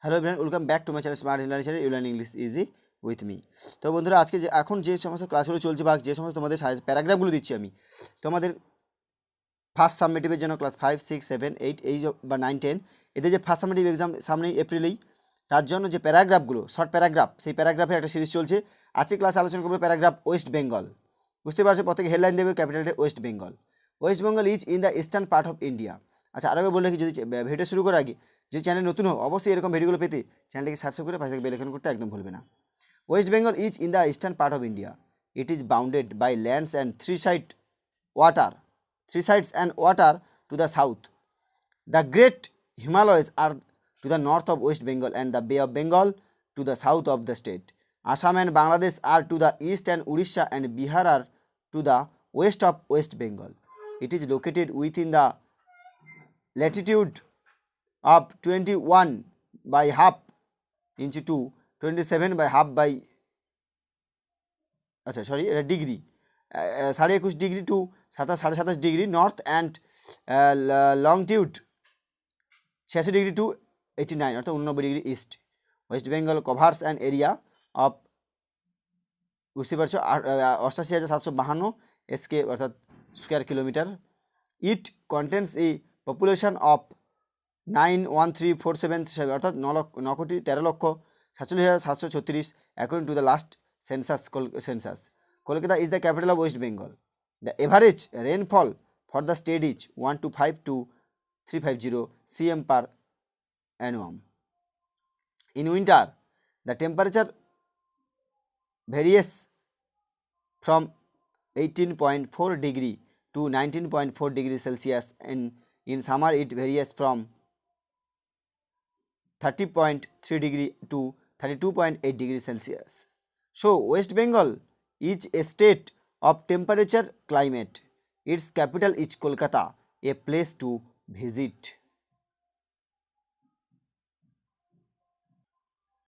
Hello everyone, welcome back to my channel smart learning channel you learn English easy with me. তো বন্ধুরা, আজকে এখন যে সমস্ত ক্লাসগুলো চলছে বা যে সমস্ত তোমাদের প্যারাগ্রাফগুলো দিচ্ছি আমি তোমাদের ফার্স্ট সাবমিটিভের জন্য ক্লাস 5, 6, 7, 8 এই বা 9, 10 এদের যে ফার্স্ট সাবমিটিভ এক্সাম সামনেই এপ্রিলেই, তার জন্য যে প্যারাগ্রাফগুলো শর্ট প্যারাগ্রাফ, সেই প্যারাগ্রাফের একটা সিরিজ চলছে। আজকে ক্লাসে আলোচনা করবো প্যারাগ্রাফ ওয়েস্ট বেঙ্গল। বুঝতে পারছো, প্রত্যেকে হেডলাইন দেবে ক্যাপিটালটা West Bengal. West Bengal is in the eastern part of India. আচ্ছা, আরও বলে রাখি, যদি ভিডিও শুরু করার আগে যদি চ্যানেল নতুন হও, অবশ্যই এরকম ভিডিওগুলো পেতে চ্যানেলটিকে সাবস্ক্রাইব করে পাশে থেকে বেল আইকন করতে একদম ভুলবে না। West Bengal is in the eastern part of India. It is bounded by lands and three sides and water to the south. The Great Himalayas are to the north of West Bengal and the Bay of Bengal to the south of the state. Assam and Bangladesh are to the east and Odisha and Bihar are to the west of West Bengal. It is located within the latitude of 21 by half inch to 27 by half by degree 21.5 degree to 27.5 degree north and longitude 86 degree to 89 অর্থাৎ 89 degree east. West Bengal covers an area of, বুঝতে পারছো, 88,752 S K অর্থাৎ square kilometre. It contains a population of 913477 অর্থাৎ 9,13,47,736 according to the last census. Kolkata is the capital of West Bengal. The average rainfall for the state is 125 to 350 cm per annum. In winter, the temperature varies from 18.4 degree to 19.4 degree Celsius, and in summer it varies from 30.3 degree to 32.8 degree Celsius. So West Bengal is a state of temperature climate. Its capital is Kolkata, a place to visit.